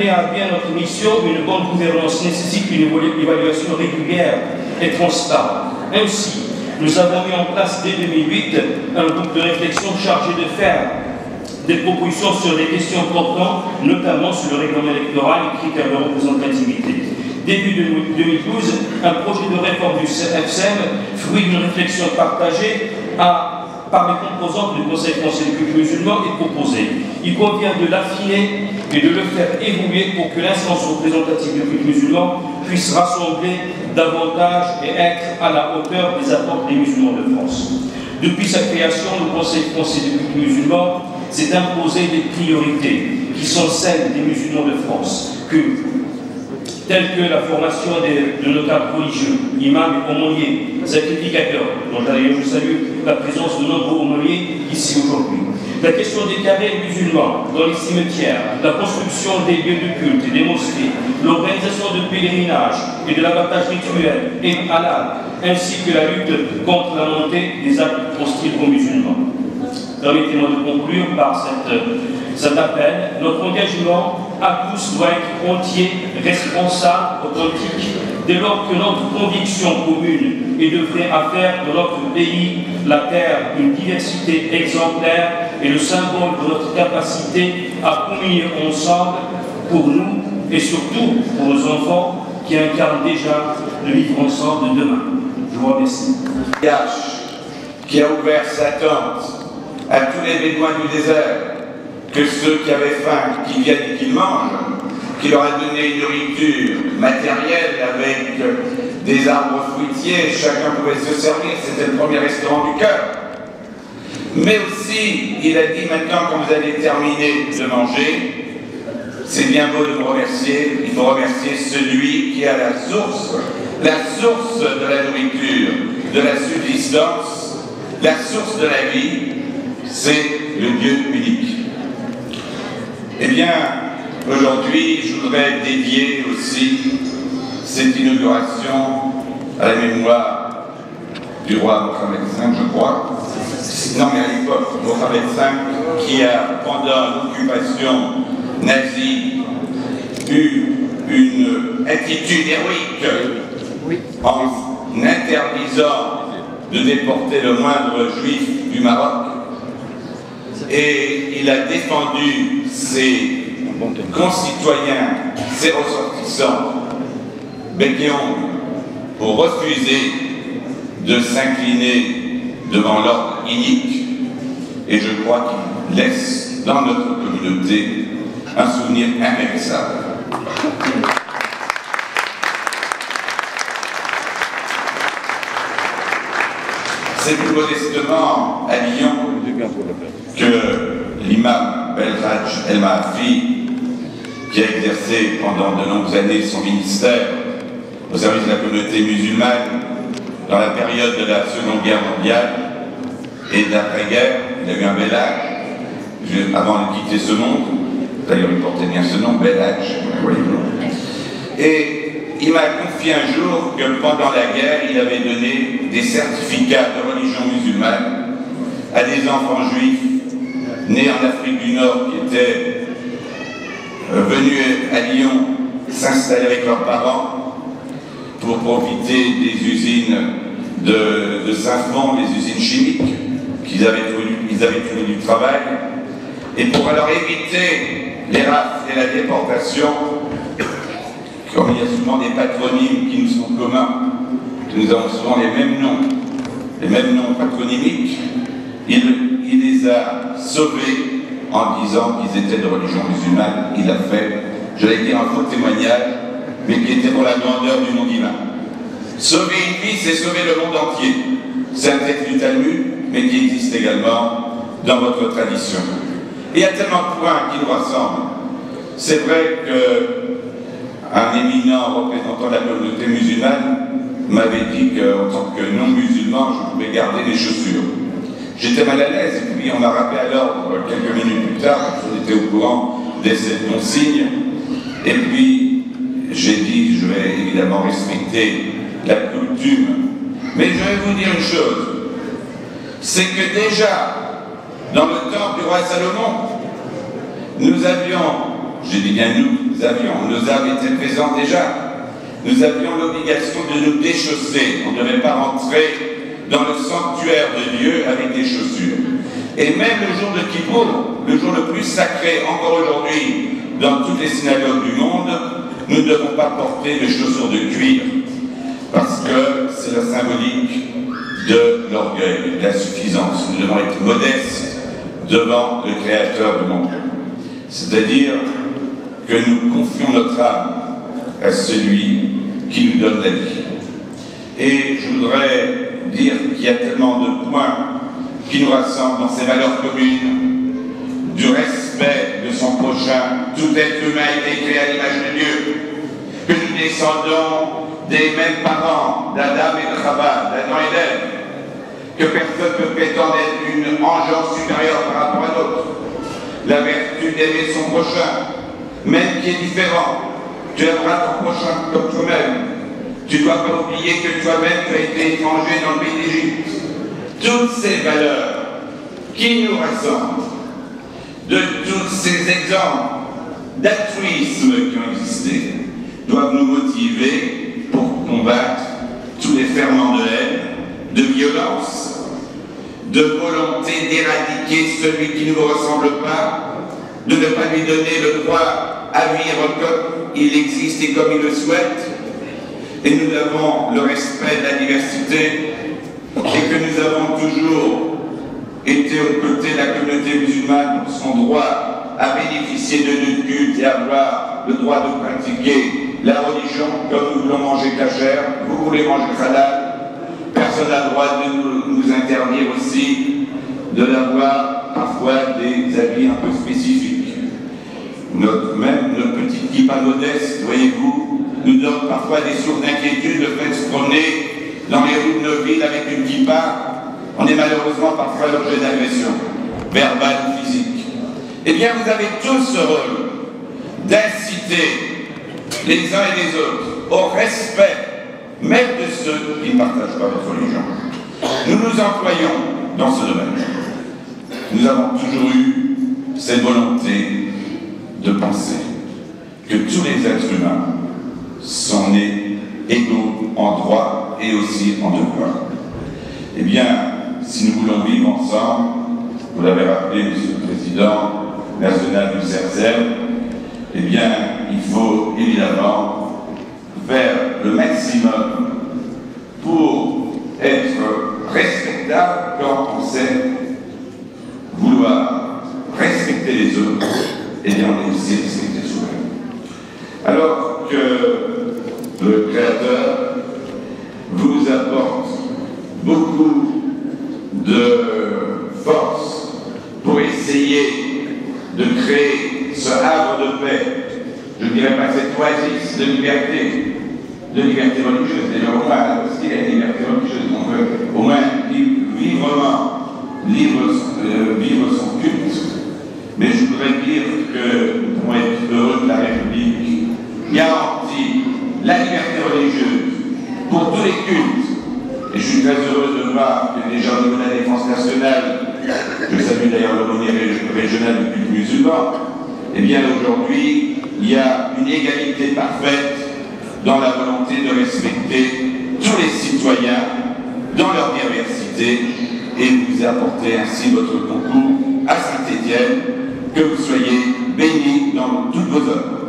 À bien notre mission, une bonne gouvernance nécessite une évaluation régulière et transparente. Ainsi, nous avons mis en place dès 2008 un groupe de réflexion chargé de faire des propositions sur des questions portant notamment sur le règlement électoral et critères de représentativité. Début 2012, un projet de réforme du FCM, fruit d'une réflexion partagée par les composantes du Conseil français du culte musulman, est proposé. Il convient de l'affiner et de le faire évoluer pour que l'instance représentative du culte musulman puisse rassembler davantage et être à la hauteur des attentes des musulmans de France. Depuis sa création, le Conseil français du culte musulman s'est imposé des priorités qui sont celles des musulmans de France, telles que la formation de notables religieux, imams et aumôniers, sacrificateurs, dont d'ailleurs je salue la présence de nombreux aumôniers ici aujourd'hui. La question des carrés musulmans dans les cimetières, la construction des lieux de culte et des mosquées, l'organisation de pèlerinages et de l'abattage rituel et halal, ainsi que la lutte contre la montée des actes hostiles aux musulmans. Permettez-moi de conclure par cet appel. Notre engagement à tous doit être entier, responsable, authentique, dès lors que notre conviction commune est de vrai à faire de notre pays, la terre, une diversité exemplaire et le symbole de notre capacité à communier ensemble pour nous et surtout pour nos enfants qui incarnent déjà le vivre ensemble de demain. Je vous remercie. Qui a ouvert sa tente à tous les bédouins du désert, que ceux qui avaient faim, qui viennent et qui mangent, qui leur a donné une nourriture matérielle avec des arbres fruitiers, chacun pouvait se servir, c'était le premier restaurant du cœur. Mais aussi, il a dit maintenant, quand vous allez terminer de manger, c'est bien beau de me remercier, il faut remercier celui qui a la source de la nourriture, de la subsistance, la source de la vie, c'est le Dieu unique. Eh bien, aujourd'hui, je voudrais dédier aussi cette inauguration à la mémoire du roi Mohamed V, je crois. Non, mais à l'époque, Mohamed V, qui a, pendant l'occupation nazie, eu une attitude héroïque en interdisant de déporter le moindre juif du Maroc. Et il a défendu ses concitoyens, ses ressortissants, bec et ongle, pour refuser de s'incliner devant l'ordre inique. Et je crois qu'il laisse dans notre communauté un souvenir impérissable. C'est plus modestement à Lyon que l'imam Belhadj El Maafi, qui a exercé pendant de longues années son ministère au service de la communauté musulmane dans la période de la Seconde Guerre mondiale et de l'après-guerre, il a eu un bel âge avant de quitter ce monde. D'ailleurs, il portait bien ce nom, Belhadj. Et il m'a confié un jour que pendant la guerre, il avait donné des certificats de religion musulmane à des enfants juifs nés en Afrique du Nord qui étaient venus à Lyon s'installer avec leurs parents pour profiter des usines de Saint-Fond, des usines chimiques qu'ils avaient trouvé du travail, et pour alors éviter les rafles et la déportation, comme il y a souvent des patronymes qui nous sont communs, nous avons souvent les mêmes noms patronymiques, il les a sauvés en disant qu'ils étaient de religion musulmane. Il a fait, j'allais dire, un faux témoignage, mais qui était pour la grandeur du nom divin. Sauver une vie, c'est sauver le monde entier. C'est un texte du Talmud, mais qui existe également dans votre tradition. Et il y a tellement de points qui nous rassemblent. C'est vrai qu'un éminent représentant de la communauté musulmane m'avait dit qu'en tant que non-musulman, je pouvais garder les chaussures. J'étais mal à l'aise, et puis on m'a rappelé à l'ordre quelques minutes plus tard, j'étais au courant de cette consigne, et puis j'ai dit, je vais évidemment respecter la coutume, mais je vais vous dire une chose, c'est que déjà, dans le temps du roi Salomon, nous avions, j'ai dit bien nous, avions, nos âmes étaient présentes déjà. Nous avions l'obligation de nous déchausser. On ne devait pas rentrer dans le sanctuaire de Dieu avec des chaussures. Et même le jour de Kippour, le jour le plus sacré encore aujourd'hui dans toutes les synagogues du monde, nous ne devons pas porter de chaussures de cuir parce que c'est la symbolique de l'orgueil, de la suffisance. Nous devons être modestes devant le Créateur du monde. C'est-à-dire que nous confions notre âme à celui qui nous donne la vie. Et je voudrais dire qu'il y a tellement de points qui nous rassemblent dans ces valeurs communes, du respect de son prochain. Tout être humain a été créé à l'image de Dieu, que nous descendons des mêmes parents, d'Adam et de Chava, d'Adam et d'Ève, que personne ne peut prétendre être une engeance supérieure par rapport à l'autre. La vertu d'aimer son prochain, même qui est différent. Tu aimeras ton prochain comme toi-même. Tu ne dois pas oublier que toi-même tu as été étranger dans le pays d'Égypte. Toutes ces valeurs qui nous rassemblent, de tous ces exemples d'altruisme qui ont existé, doivent nous motiver pour combattre tous les ferments de haine, de violence, de volonté d'éradiquer celui qui ne nous ressemble pas, de ne pas lui donner le droit à vivre comme il existe et comme il le souhaite. Et nous avons le respect de la diversité et que nous avons toujours été aux côtés de la communauté musulmane pour son droit à bénéficier de notre culte et avoir le droit de pratiquer la religion comme nous voulons manger kasher, vous voulez manger halal, personne n'a le droit de nous interdire aussi de d'avoir parfois des habits un peu spécifiques. Même notre petite kippa modeste, voyez-vous, nous donne parfois des sources d'inquiétude, le fait de se promener dans les rues de nos villes avec une kippa. On est malheureusement parfois l'objet d'agressions, verbales ou physiques. Eh bien, vous avez tous ce rôle d'inciter les uns et les autres au respect, même de ceux qui ne partagent pas votre religion. Nous nous employons dans ce domaine. Nous avons toujours eu cette volonté de penser que tous les êtres humains sont nés égaux en droit et aussi en devoir. Eh bien, si nous voulons vivre ensemble, vous l'avez rappelé, Monsieur le Président national du CERCEM, eh bien, il faut évidemment faire le maximum pour être respectable quand on sait vouloir respecter les autres, eh bien, on est aussi respecté soi-même. Alors que le Créateur vous apporte beaucoup de force pour essayer de créer ce havre de paix, je ne dirais pas cette oasis de liberté religieuse, d'ailleurs au moins, parce qu'il y a une liberté religieuse, on veut au moins vivre son culte, mais je voudrais dire que nous pouvons être heureux que la République garantit la liberté religieuse pour tous les cultes. Et je suis très heureux de voir que déjà au niveau de la défense nationale, je salue d'ailleurs l'aumônier régional du culte musulman, eh bien aujourd'hui, il y a une égalité parfaite dans la volonté de respecter tous les citoyens dans leur diversité et vous apportez ainsi votre concours à Saint-Étienne, que vous soyez bénis dans toutes vos œuvres.